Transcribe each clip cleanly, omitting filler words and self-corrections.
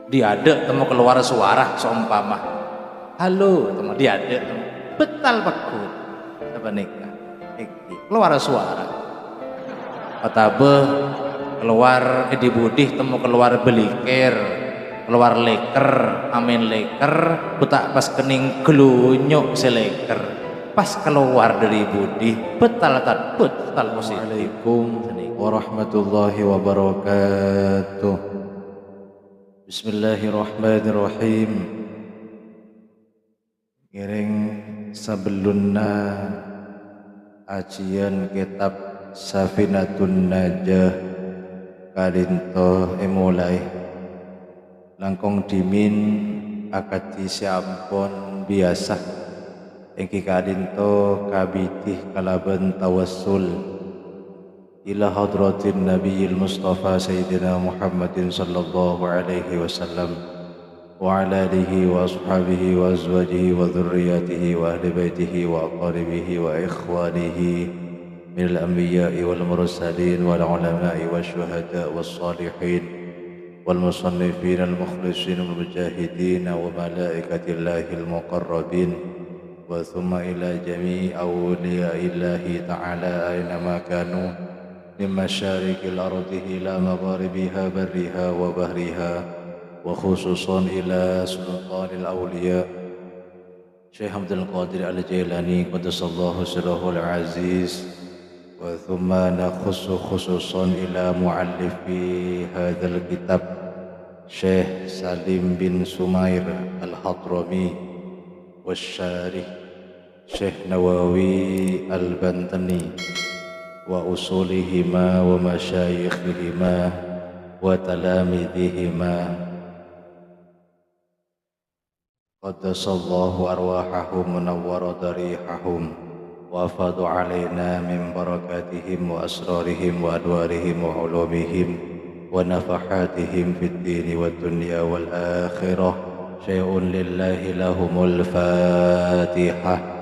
diadek temu keluar suara seumpama halo temu diadek betal bekut apa nikah iki keluar suara katabe keluar di budih temu keluar belikir keluar leker amin leker butak pas kening gelunyuk seleker pas keluar dari budih betal positif. Assalamualaikum warahmatullahi wabarakatuh. Bismillahirrahmanirrahim. Giring sebelumna ajian kitab Safinatun Najah kadinto mulai langkong dimin akati siampon biasa engki kadinto kabitih kalaban tawassul ila hadratin nabiyil mustafa sayyidina Muhammadin sallallahu alaihi wasallam wa ala alihi wa ashabihi wa azwajihi wa dhurriyyatihi wa ahli baitihi wa aqaribihi wa ikhwanihi minal anbiya'i wal mursalin wal ulama'i wasyuhada was salihin wal musannifin al mukhlisin wal mujahidin wa malaikatillahi al muqarrabin wa thumma ila jami'i awliya'illahi ta'ala aynama kanu min masyarikil ardi ila magharibiha barriha wa bahriha wa khususan ila sultanil awliya Syekh Abdul Qadir Al-Jailani qaddasallahu sirrahul aziz wa thumma nakhussu khususan ila muallifi hadzal kitab Syekh Salim bin Sumair Al-Hadrami wasyarih Syekh Nawawi Al-Bantani wa usulihima wa masyayikhihima wa talamidihima qaddasallahu arwahahum munawwara darihahum wa afadu alaina min barakatihim wa asrarihim wa adwarihim wa ulumihim wa nafahatihim fid dini wad dunya wal akhirah syai'un lillahi lahumul fatihah.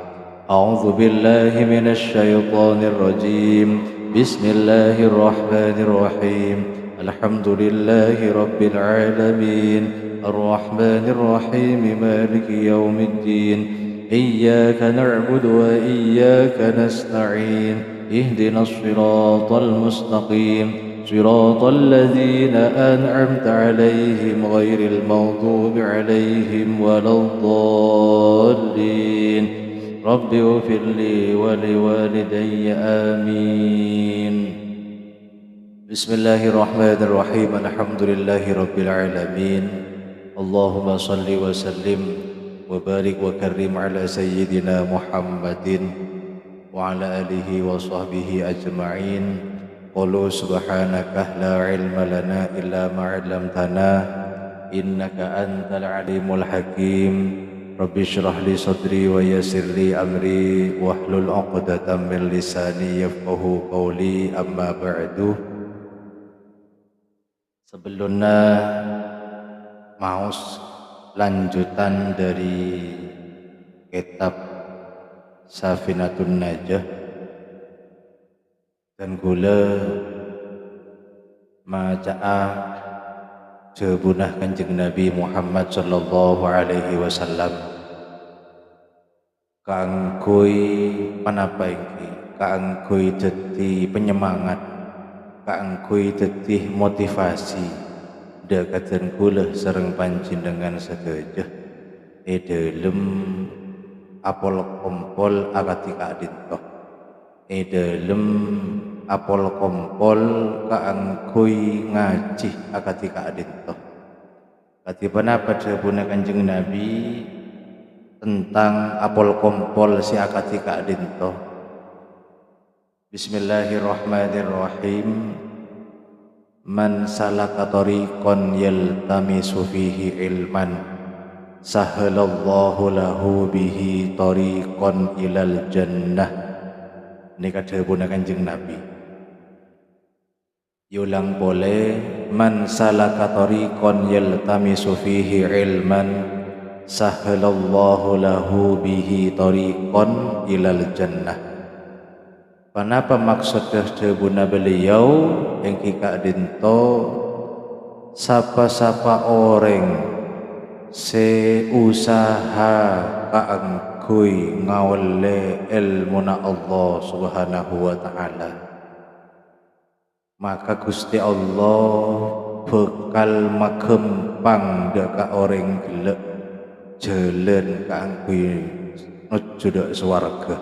أعوذ بالله من الشيطان الرجيم بسم الله الرحمن الرحيم الحمد لله رب العالمين الرحمن الرحيم مالك يوم الدين إياك نعبد وإياك نستعين اهدنا الصراط المستقيم صراط الذين أنعمت عليهم غير المغضوب عليهم ولا الضالين رب اغفر لي ولوالدي آمين. بسم الله الرحمن الرحيم الحمد لله رب العالمين اللهم صل وسلم وبارك وكرم على سيدنا محمد وعلى آله وصحبه أجمعين. قولوا سبحانك لا علم لنا إلا ما علمتنا إنك أنت العليم الحكيم. Rabbi syrah li sadri wa yassir li amri wahlul 'uqdatam min lisani yafqahu qawli amma ba'du. Sebelumnya maus lanjutan dari kitab Safinatun Najah dan gula maja'ah jebunah Kanjeng Nabi Muhammad sallallahu alaihi wasallam kaanggoy panapa iki kaanggoy dadi penyemangat kaanggoy dadi motivasi dekaten kula sareng panjenengan sedaya dalem apol kompol akati kadinto dalem apol kompol kaanggoy ngaji akati kadinto katipana pada buna Kanjeng Nabi tentang apol kompol si akati kadinto. Bismillahirrahmanirrahim. Man salaka tariqan yaltamisu fihi ilman sahalallahu lahu bihi tariqan ilal jannah. Ini kata buna Kanjeng Nabi. Yulang boleh man salaka tariqan yaltamisu fihi ilman sahalallahu lahu bihi tariqan ilal jannah. Kenapa maksud debuna beliau yang kika dinto sapa-sapa orang seusaha kaangkui ngawale ilmuna Allah subhanahu wa ta'ala, maka Gusti Allah bekal makempang deka orang gelek jalan kaangkui nuju dek swarga.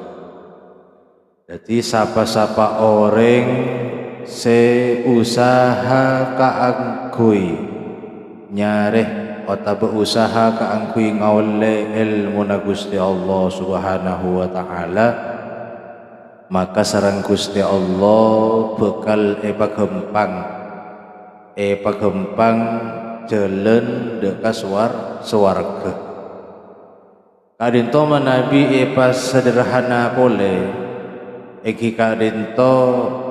Jadi sapa-sapa orang seusaha kaangkui nyareh atau berusaha kaangkui ngawale ilmu na Gusti Allah subhanahu wa ta'ala, maka sareng Gusti Allah bekal pagempang jalan deka swarga. Kadinto Nabi sederhana pole iki kadinto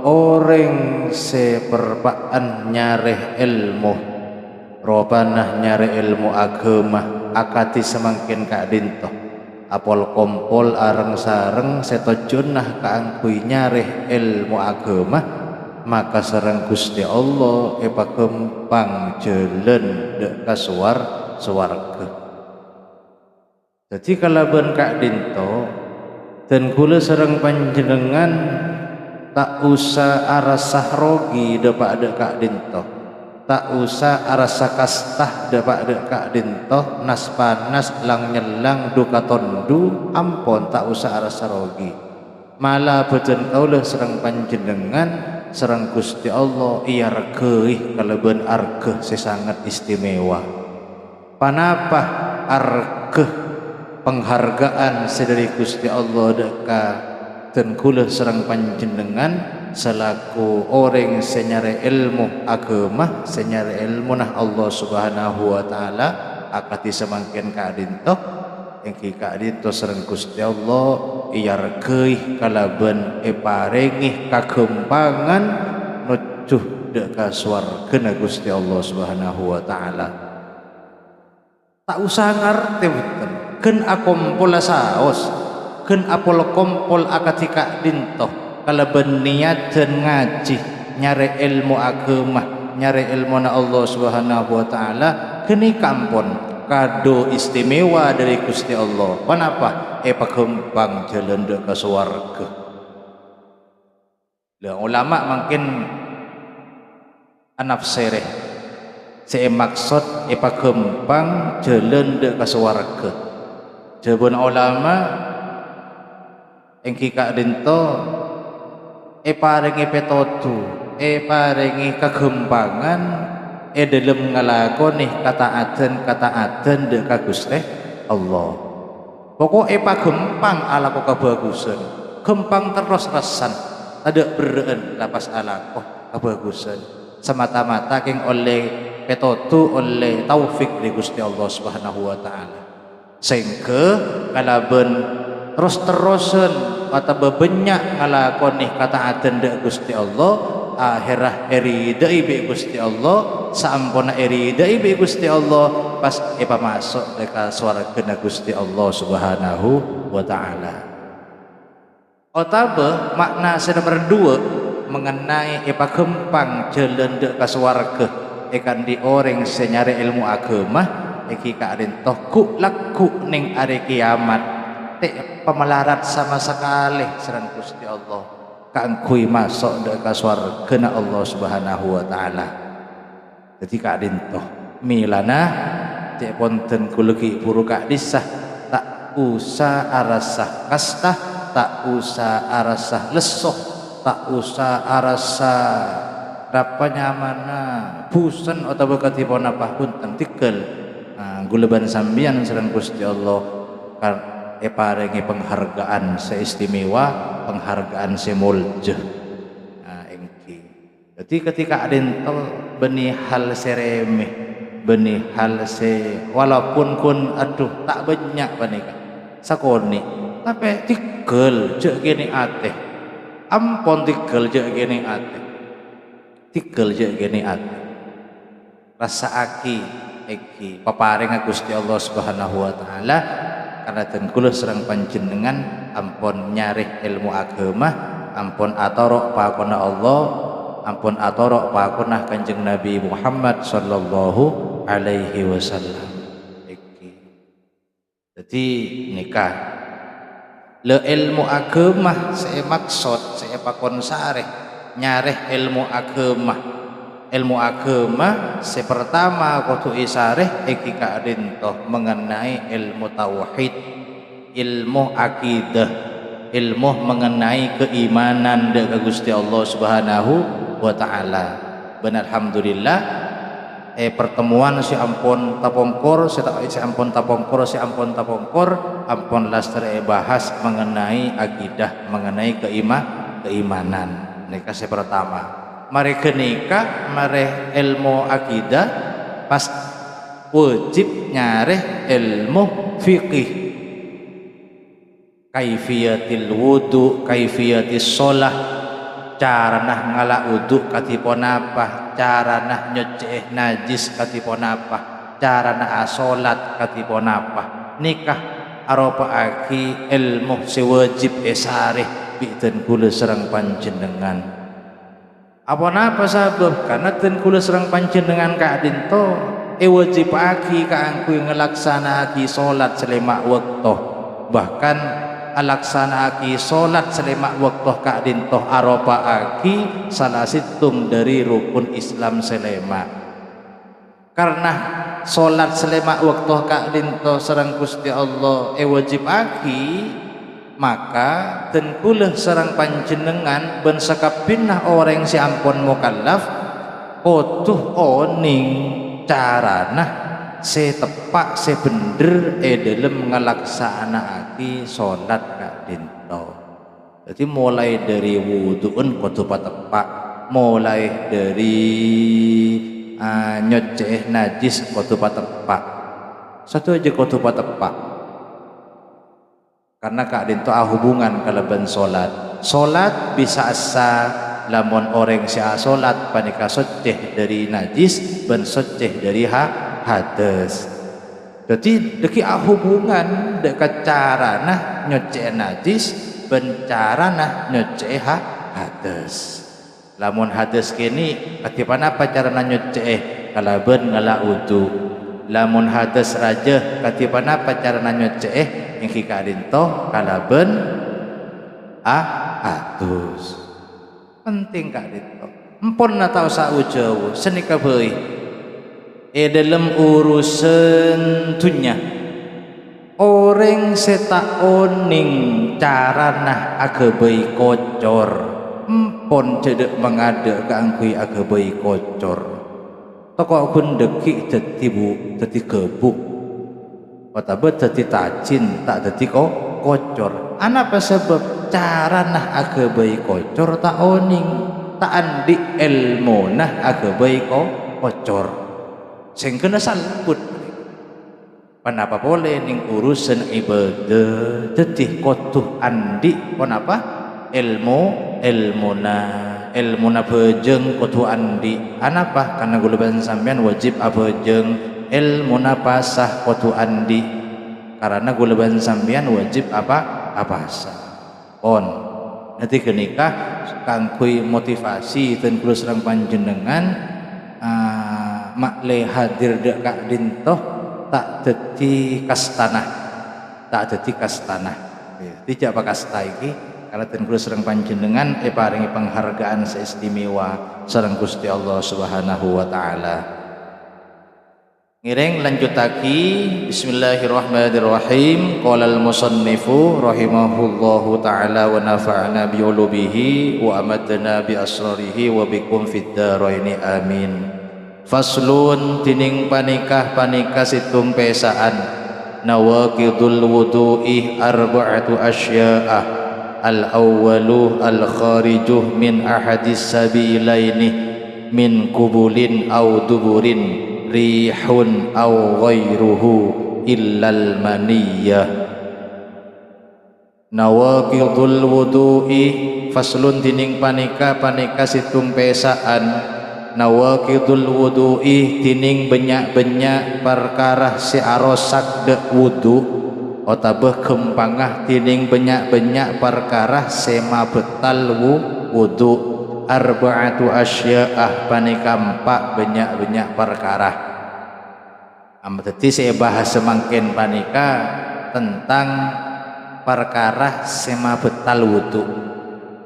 orang seperpaan nyareh ilmu robanah nyareh ilmu agama akati semangkin kadinto apol kompol areng sareng setojunah kaangkui nyareh ilmu agama, maka sareng Gusti Allah pagempang jalan deka swarga. Jadi kalaban Kak Dinto dan kula serang panjenengan tak usah arasah rogi depak dek Kak Dinto, tak usah arasah kastah depak dek Kak Dinto, nas panas lang nyelang duka tondu ampon, tak usah arasah rogi, malah beten kaula serang panjenengan serang Gusti Allah iya regeh kalaban argeh sesangat istimewa. Panapa argeh penghargaan sedari Gusti Allah deka dan kula serang panjenengan selaku orang senyare ilmu agama, senyare ilmu nah Allah subhanahu wa ta'ala akati semangkin kadinto engki kadinto serang Gusti Allah iya regeh kalaban paringih kagempangan nujuh deka swarga na Gusti Allah subhanahu wa ta'ala. Tak usah ngerti betul ken akompol saos ken apol kompol akati Kak Dinto kalaban niat dan ngaji nyari ilmu agama, nyari ilmu na Allah subhanahu wa ta'ala, keni kampon kado istimewa dari Gusti Allah. Kenapa? Pagempang jalan dek ke swarga. Lah ulama makin anafsireh maksud pagempang jalan dek ke swarga. Jawaban ulama engki Kak Dinto paringi petotu paringi kagempangan dalam ngalakoni kataatan dek ka Gusti Allah. Pokok pagempang ala ko kabagusan, gempang terus-terusan ada bereen lapas ala ko kabagusan semata-mata king oleh petotu oleh taufik di Gusti Allah subhanahu wa ta'ala. Sehingga kalaban terus-terusan atau bebenyak ngalakoni kataatan dek Gusti Allah akhirah eridai bi Gusti Allah saampuna eridai bi Gusti Allah pas masuk deka swarga na Gusti Allah subhanahu wa ta'ala. Otabe makna nomor 2 mengenai pagempang jalan dek swarga ikan di orang senyare ilmu agama iki Kak Dinto ku laku ning hari kiamat te pemelarat sama sekali serang Gusti Allah kaangkui masuk dek swarga na Allah subhanahu wa ta'ala. Jadi Kak Dinto milana cek ponten kuluki buru Kak disah tak usah arasah kastah, tak usah arasah lesoh, tak usah arasah rapanya mana busan atau bekatipun apa pun tikel guleban sambian serang Gusti Allah paringi penghargaan seistimewa, penghargaan semuljeh. Engki jadi ketika Dinto benih hal seremeh, benih hal se walaupun kun aduh tak banyak panika sakoni tapi tikel jek gini ate ampon tikel jek gini ate tikel jek gini ate rasa aki iki paparing Gusti Allah subhanahu wa ta'ala karena den kula serang panjenengan ampun nyarih ilmu agama, ampun atorok pakona Allah ampun atorok pakunah Kanjeng Nabi Muhammad sallallahu alaihi wasallam. Jadi nikah le ilmu agama saya maksud saya pakon sareh nyareh ilmu agama sepertama kudu isareh iki kadintoh mengenai ilmu tauhid, ilmu akidah, ilmu mengenai keimanan dengan Gusti Allah Subhanahu wa taala. Ben alhamdulillah pertemuan si ampun tapongkor ampun laster bahas mengenai akidah, mengenai keimanan. Nikah si pertama mari kenikah mari ilmu akidah pas wajib nyareh ilmu fikih, kaifiyatil wudu, kaifiyatis sholah, cara nah ngalak wudu katipun apa, cara nah nyuci najis katipun apa, cara nah sholat katipun apa. Nikah arupa aki ilmu sewajib esareh bi'ten kula serang panjenengan. Apa napa sabab? Karena ten kula serang panjenengan kadinto wajib aki kaangku ngelaksanaaki sholat selema waktu, bahkan alaksanaaki sholat selema waktu kadinto aropa aki salah situng dari rukun Islam selema. Karena sholat selema waktu kadinto serang Gusti Allah wajib aki, maka ten kula serang panjenengan ben sakapinah orang si ampun mukallaf kudu oning carana setepak sebener dalam ngalaksanaake sholat kadinto. Jadi mulai dari wuduun kudu patepak, mulai dari nyoceh najis kudu patepak, satu aja kudu patepak. Karena kadinto hubungan kalaban sholat bisa asa lamun orang si sholat panika soceh dari najis ben soceh dari hadas. Jadi deki hubungan dekat cara nah nyoceh najis ben cara nah nyoceh hadas. Lamun hadas kini katipan apa cara nah nyoceh kalaban ngalak wudu. Lamun hadas raja katipan apa cara nah nyoceh yang kikadinto kalaban atus. Penting kadinto empun na tau saujawa senika beui dalam urusan dunya orang seta oning carana agabai kocor empun cedek mengada keangkui agabai kocor toko pun dekik dadi gebuk Watabat dadi tajin tak dadi kocor. Apa sebab cara nah agabai kocor tak oning, tak andi ilmu nah agabai kocor. Sing kena salput. Panapa boleh ning urusan ibadah tetih kotuh andi pon apa? ilmuna bejeng kotuh andi. Anapa? Karena gulaban sampean wajib abejeng ilmuna pasah kotu andi, karena gulaban sampean wajib apa sah pon. Nanti kenikah kangkui motivasi ten kula serang panjenengan makle hadir dek kak dintoh tak dadi kastanah tidak pakasta iki karena ten kula serang panjenengan paringi penghargaan seistimewa sareng Gusti Allah Subhanahu wa taala. Ngiring lanjutaki bismillahirrahmanirrahim. Qala al-musannifu rahimahullahu ta'ala wa nafa'na bi ulubihi wa amadna bi asrarihi wa bikum fid dharaini amin. Faslun tining panikah situng pesaan nawaqidul wudu'i arba'atu asya'ah al-awwalu al-kharijuh min ahadis sabilaini min kubulin aw duburin rihun aw ghairuhu illal maniyah. Nawaqidul wudu'i faslun tining panika situng pesaan nawaqidul wudu'i tining benyak perkara si arosak de wudu otabeh kempangah tining benyak perkara sema betal wudu arba'atu asya'ah panika empat banyak-banyak perkara. Tadi saya bahas semangkin panika tentang perkara sema betal wudu,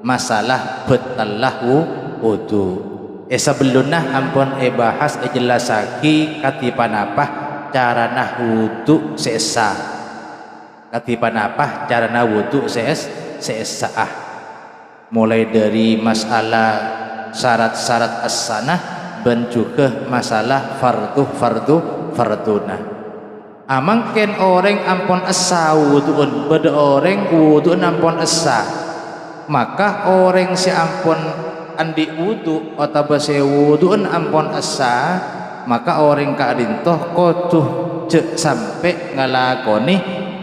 masalah betallah wudu. Sebelumnya ampun bahas jelasaki katipan apa carana wudu sesa, katipan apa carana wudu sesa, mulai dari masalah syarat-syarat as-sanah dan juga masalah farduna. Amangken orang ampun asa wuduun, beda orang wuduun ampun asa, maka orang si ampun andi wudu atau si wuduun ampun asa, maka orang kaadintoh kotuh cek sampai ngalakoni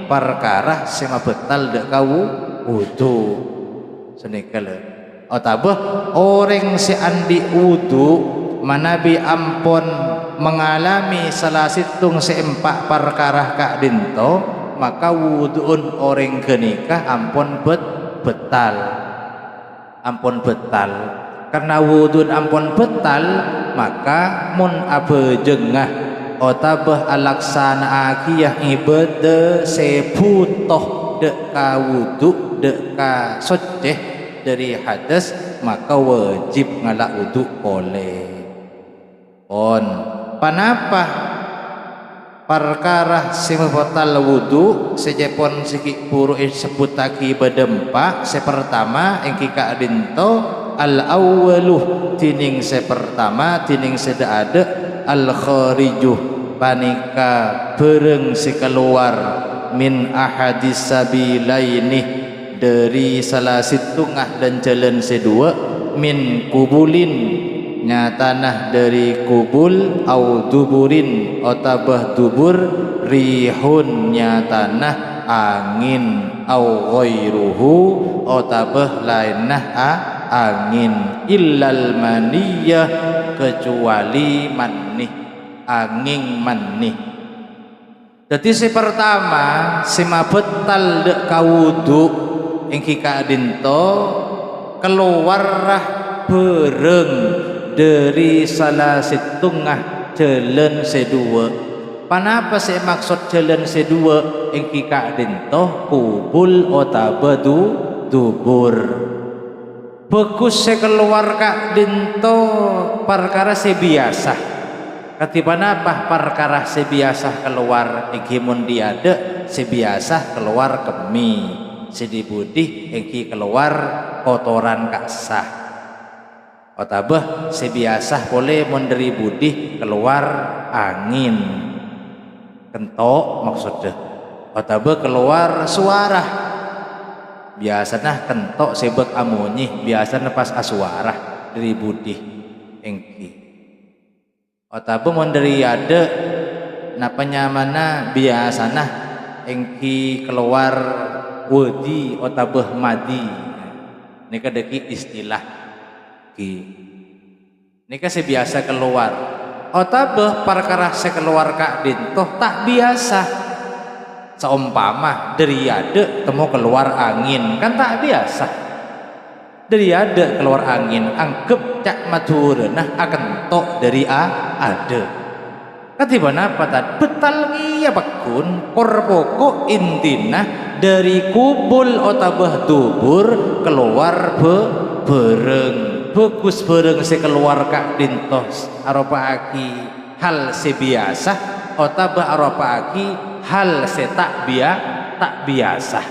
perkara sema betal dek kau wudu senikale. Atau orang si andi wudu manabi ampun mengalami salah situng seempat perkara kak dinto, maka wuduun orang kenikah ampun betal, ampun betal. Karena wuduun ampun betal, maka mun abejengah otabah alaksana akiyah ibadah seputoh deka wudu deka soceh dari hadas, maka wajib ngalak wudu oleh on. Panapa perkara sing batal wudu sejepon siki puru sebutaki badempa. Sepertama engki ka dinto al awwaluh tining sepertama tining seda ada al kharijuh panika bereng si keluar min ahadis sabilaini dari salah situngah dan jalan sedua, min kubulin nyatanah dari kubul, au duburin otabah dubur, rihun nyatanah angin, au ghairuhu otabah lainah angin, illal maniyah kecuali manih, angin manih. Jadi si pertama sima betal dek kawudu engki kaadinto keluarlah bereng dari salah situngah jalan sedua. Panapa saya maksud jalan sedua engki kaadinto kubul otabadu dubur. Bagus saya keluar kaadinto perkara sebiasa. Katiban apa perkara sebiasa keluar engki mun diade sebiasa keluar kemi, sedibudi engki keluar kotoran kasah. Otabah sebiasa boleh menderi budi keluar angin kentok maksudnya. Otabah keluar suara biasanya kentok sebek amunyi, biasanya pas asuara dari budi engki. Otabah menderi ada napanya mana biasanya engki keluar wedi otabah madi. Ini kadeki istilah ini kasih biasa keluar. Otabah perkara saya keluar kak dintoh tak biasa. Seumpama dari ada temu keluar angin kan tak biasa. Dari ada keluar angin anggap cak maturna akan tok dari ada. Katiban apa tadi betal iya bakun korpoko intina dari kubul otabah dubur keluar bereng. Bagus bereng si keluar kak dintos aropa aki hal sebiasa otabah aropa aki hal se tak biasa.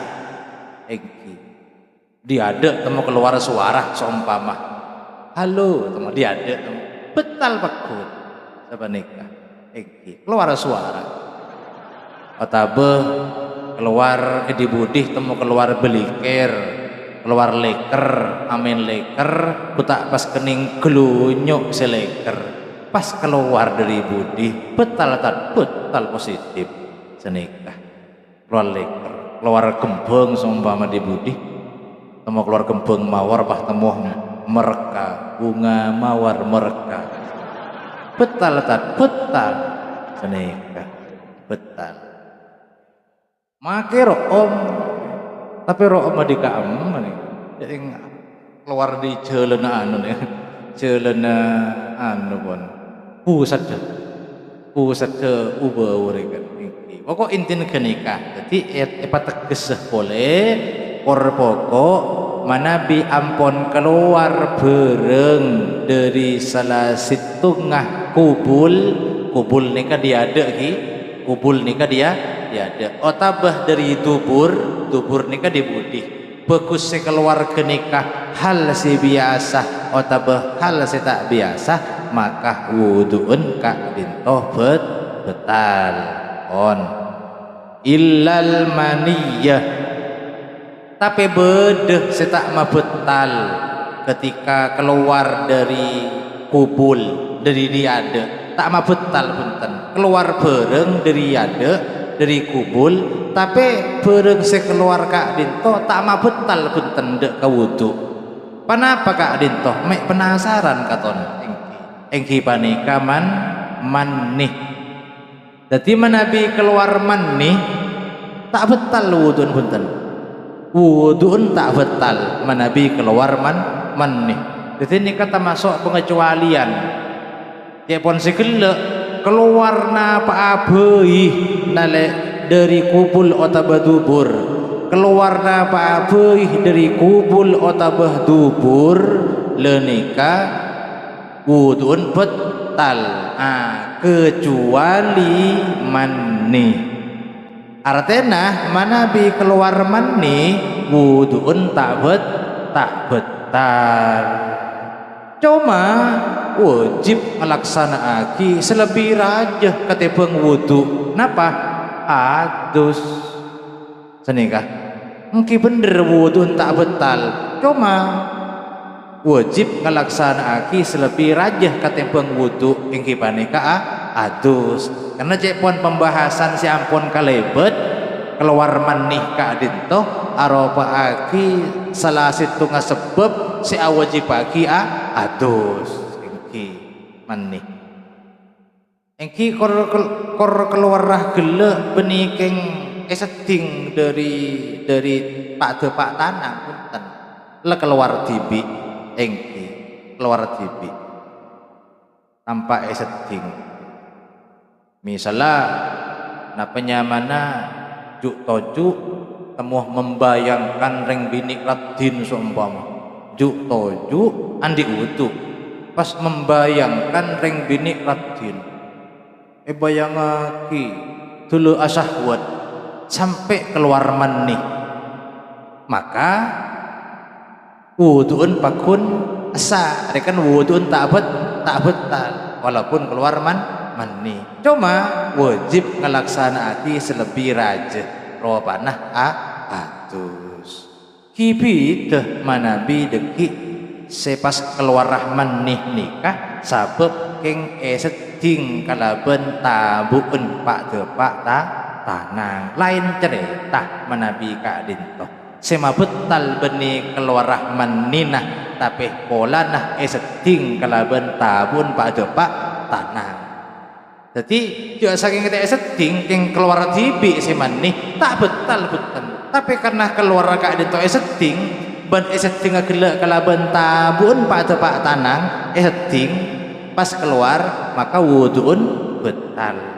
Engki diade temu keluar suara seumpama halo temu diade temu betal bakut sabanika engki keluar suara otabah keluar edibudih temu keluar beliker, keluar leker, amin leker, butak pas kening gelunyuk seleker, pas keluar dari budi, betal positif, senikah, keluar leker, keluar kembang seumpama di budi, temu keluar kembang mawar, bah temu mereka, bunga mawar mereka, betal, senikah, betal, makero om. Tapi roh madika am jadi keluar di celana anu nih celana anu pun pusat ke ubah urekan pokok intin kenikah jadi epa teges boleh pokok manabi ampon keluar bereng dari salah situngah kubul nikah dia ada ki kubul nikah dia ada otabah dari dubur nikah dibudi bagus se keluar ke nikah hal si biasa otabah hal si tak biasa maka wuduun kak bintoh betal on illal maniyah tapi bedeh si tak betal ketika keluar dari kubul dari diade tak betal punten keluar bereng dari diade dari kubul tapi bereng se keluar kak dinto tak betal punten dek ka wudu panapa kak dinto mek penasaran katon engki panika manih dadi manabi keluar manih tak betal wuduun punten wuduun tak betal manabi keluar manih dadi ini kata masuk pengecualian dia pun segele keluar napa abeih nale dari kubul otabah dubur keluar napa abeih dari kubul otabah dubur lenika wuduun betal kecuali mani artinya manabi keluar mani wuduun tak betal cuma wajib melaksanakan selebih raja ketepeng wudu napa adus senikah mungkin bener wuduun tak betal cuma wajib ngelaksanakan selebih rajah katempeng wudu ingki panika adus karena cepon pembahasan si ampun kalebet keluar manih ka adinto aropa aki salah situ sebab si awajib aki adus ingki manih ingki kor keluar rah gele benikeng eseting dari pak tanang punten le keluar tibi engki keluar TV tanpa eseting misalnya napanya mana juk toju temuh membayangkan reng binik radin seumpama juk toju andi wudu pas membayangkan reng binik radin bayangaki dulu asahwat sampai keluar manih maka wuduun pakun asa rekan wuduun tak betal walaupun keluar mani cuma wajib ngelaksanakan selebih raja ropanah atus kipi teh manabi deki sepas keluar rahman nikah sabab keng eseting kalaben tabuun pak depak tanang lain cerita manabi kak dinto sema betal beni keluar rahman ninah tapi pola nah eseting kalaben tabun pak depak tanang jadi juga saking kita eseting yang keluar tibi seman nih tak betal tapi karena keluar kak dinto eseting ban eseting agela kalaben tabun pak depak tanang eseting pas keluar maka wuduun betal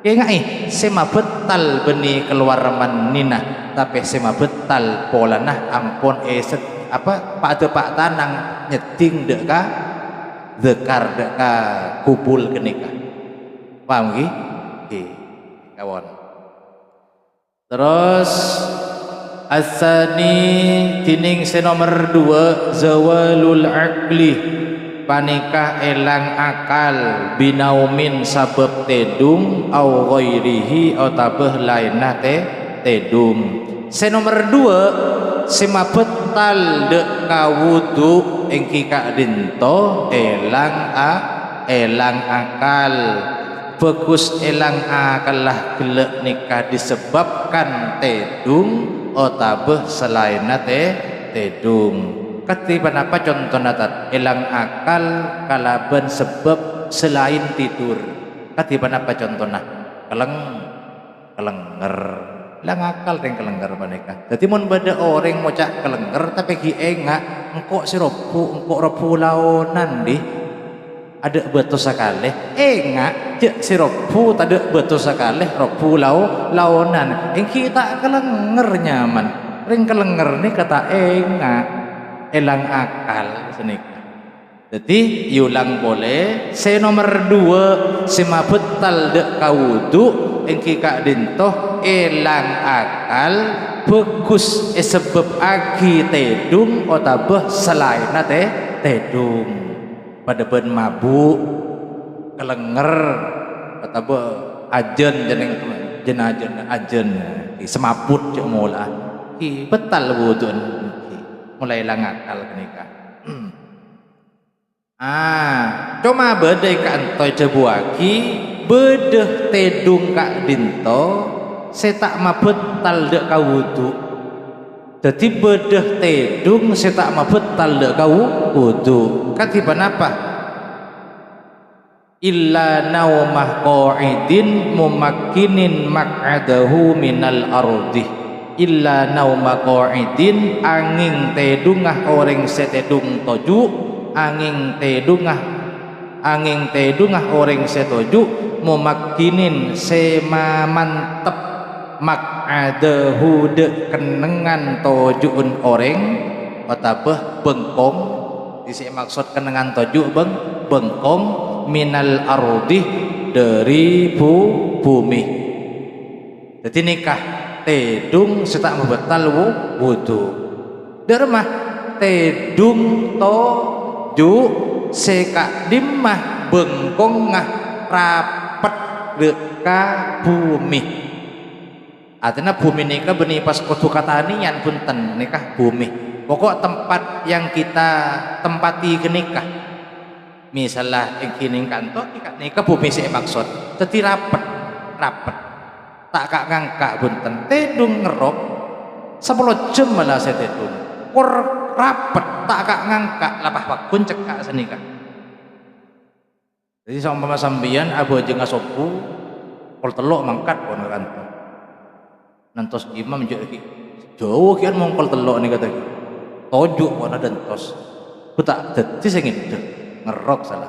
ingat sema betal beni keluar manina tapi sema betal polanah ampun eset apa pak tanang nyeting dek ka dekar dek ka kubul kenika paham ki kawan terus asani tining nomor 2 zawalul aqli panikah elang akal binaumin sabab tedung au ghairihi au tabah lainah tedung nomor 2 sema betal dek kawudu engki kak dinto elang akal bagus elang akal lah gelek nikah disebabkan tedung au tabah selainah tedung ketiban apa contoh natat elang akal kalaban sebab selain tidur ketiban apa contohnya kelenger elang akal yang kelenger mereka jadi mun bada orang mau cak kelenger tapi ki enggak engkau si robu laonan di ada betul sekali enggak cek si robu tak ada betul sekali robu laonan kita kelenger nyaman ring kelenger nih kata enggak elang akal senik. Jadi yulang boleh. Se nomor 2 sema betal dek kaudu engki kak dintoh elang akal bagus sebab agi tedung otabeh selain tedung pada ben mabuk kelenger otabeh ajen ajen semaput cek mola betal budun mulai elang akal kenika. Cuma bedai kantoi cebuaki bedeh tedung kak dinto setak mabetal dek kawudu. Jadi bedeh tedung setak mabetal dek kawudu. Katiban apa? Illa naumah qa'idin mumakkinin mak'adahu minal ardi. Illa naumah qa'idin angin tedungah orang setedung toju angin tedungah orang setuju mumakkinin sema mantep mak'adahu de kenengan tojuun orang otabeh bengkong isi maksud kenengan toju bengkong minal ardi dari bumi. Jadi nikah tedung setak membatal wudu dermah tedung toju seka dimah bengkong ngah rapet deka bumi. Artinya bumi nikah beni pas kudu katanian punten nikah bumi. Pokok tempat yang kita tempati ke nikah. Misalnya yang kini kantor nikah bumi sih maksud. Jadi rapet tak kak ngangkak punten tedung ngerok 10 jam malah saya tedung rapet tak kak ngangkak lapah pakun cekak senika. Jadi sama sambian abu aja ngasopu kol telok mangkat pun kantor nantos imam jauh kian mau kol telok nih kata tojuk pun ada nantos ku tak jadi saya ngerok salah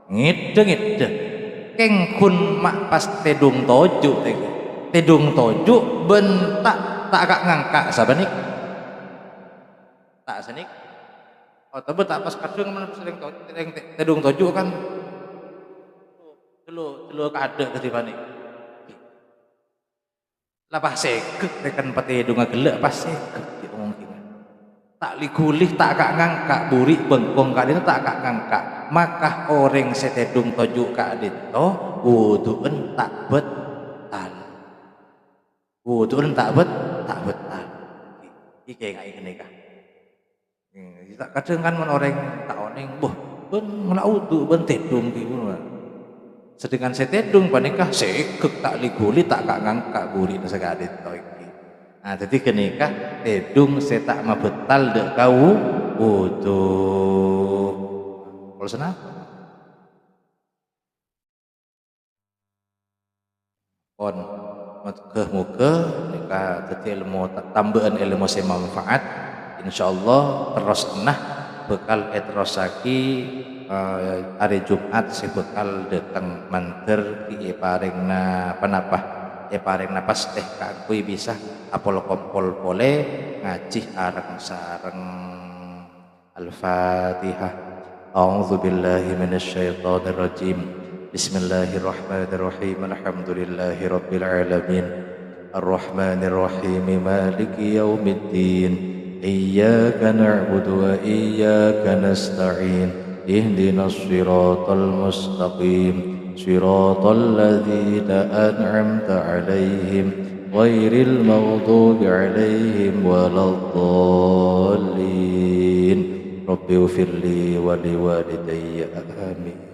ngide keng kun mak pas tedung tojuk bentak tak kak ngangkak sabanik tak senik tapi tak pas kadung mana sering tedung tojuk kan dulu kada ketibane lah pas segek tekan petedung gelek pas segek mungkin tak ligulih tak kak ngangkak buri bengkong kadin tak kak ngangkak maka orang setedung tojuk kadin toh wuduun tak betal iki kayak gini kah tak kadang kan orang tak oneng boh ben ngena wudu ben tedung gitu sedangkan setedung panikah segek tak liguli tak kak ngangkak buri sekadit toh iki. Nah jadi kenikah tedung setak mabetal dek kau wudu kalau senang on muka nikah jadi ilmu tambahan ilmu semanfaat insyaallah terus nah bekal etrosaki hari Jumat si bekal datang manter di paringna panapah paringna pas kakui bisa apol kompol pole ngaji areng sareng Al-Fatihah. A'udzu billahi minasyaitonir rajim. Bismillahirrahmanirrahim. Alhamdulillahi rabbil alamin. Ar-Rahmanir Rahim. Maliki yaumiddin. Iyyaka na'budu wa iyyaka nasta'in. Ihdinas siratal mustaqim. Siratal ladzina an'amta 'alaihim ghairil maghdubi 'alaihim waladdallin. Rabbi ighfirli wa liwalidayya. Amin.